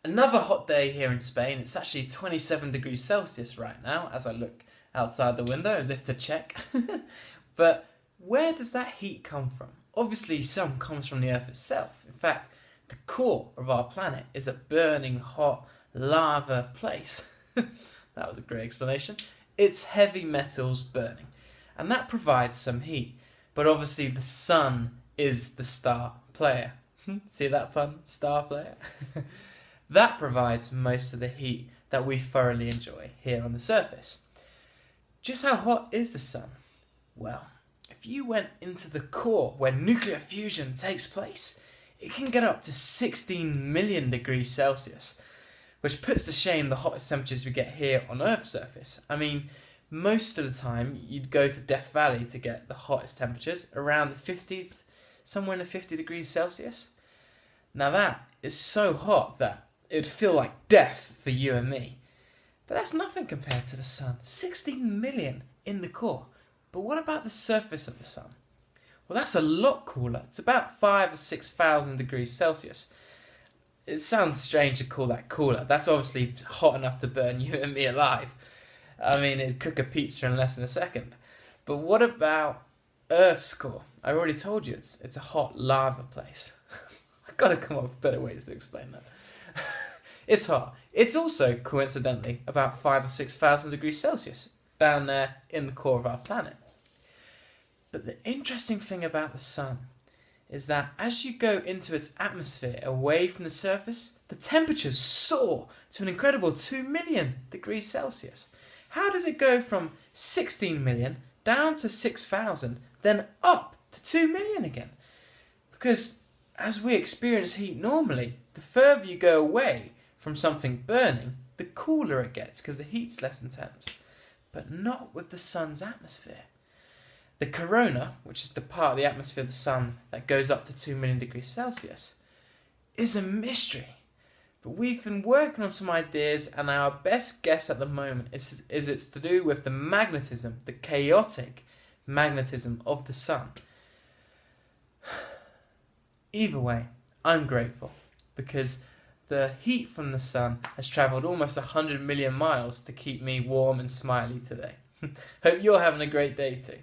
Another hot day here in Spain. It's actually 27 degrees Celsius right now as I look outside the window as if to check. But where does that heat come from? Obviously some comes from the Earth itself. In fact, the core of our planet is a burning hot lava place. That was a great explanation. It's heavy metals burning, and that provides some heat. But obviously the sun is the star player. See that pun? Star player? That provides most of the heat that we thoroughly enjoy here on the surface. Just how hot is the sun? Well, if you went into the core where nuclear fusion takes place, it can get up to 16 million degrees Celsius, which puts to shame the hottest temperatures we get here on Earth's surface. I mean, most of the time you'd go to Death Valley to get the hottest temperatures, around the 50s, somewhere in the 50 degrees Celsius. Now that is so hot that it would feel like death for you and me. But that's nothing compared to the sun. 16 million in the core. But what about the surface of the sun? Well, that's a lot cooler. It's about 5,000 or 6,000 degrees Celsius. It sounds strange to call that cooler. That's obviously hot enough to burn you and me alive. I mean, it'd cook a pizza in less than a second. But what about Earth's core? I already told you it's a hot lava place. I've got to come up with better ways to explain that. It's hot. It's also, coincidentally, about 5,000 or 6,000 degrees Celsius down there in the core of our planet. But the interesting thing about the sun is that as you go into its atmosphere away from the surface, the temperatures soar to an incredible 2 million degrees Celsius. How does it go from 16 million down to 6,000, then up to 2 million again? Because as we experience heat normally, the further you go away from something burning, the cooler it gets because the heat's less intense. But not with the sun's atmosphere. The corona, which is the part of the atmosphere of the sun that goes up to 2 million degrees Celsius, is a mystery. But we've been working on some ideas, and our best guess at the moment is it's to do with the magnetism, the chaotic magnetism of the sun. Either way, I'm grateful because the heat from the sun has travelled almost 100 million miles to keep me warm and smiley today. Hope you're having a great day too.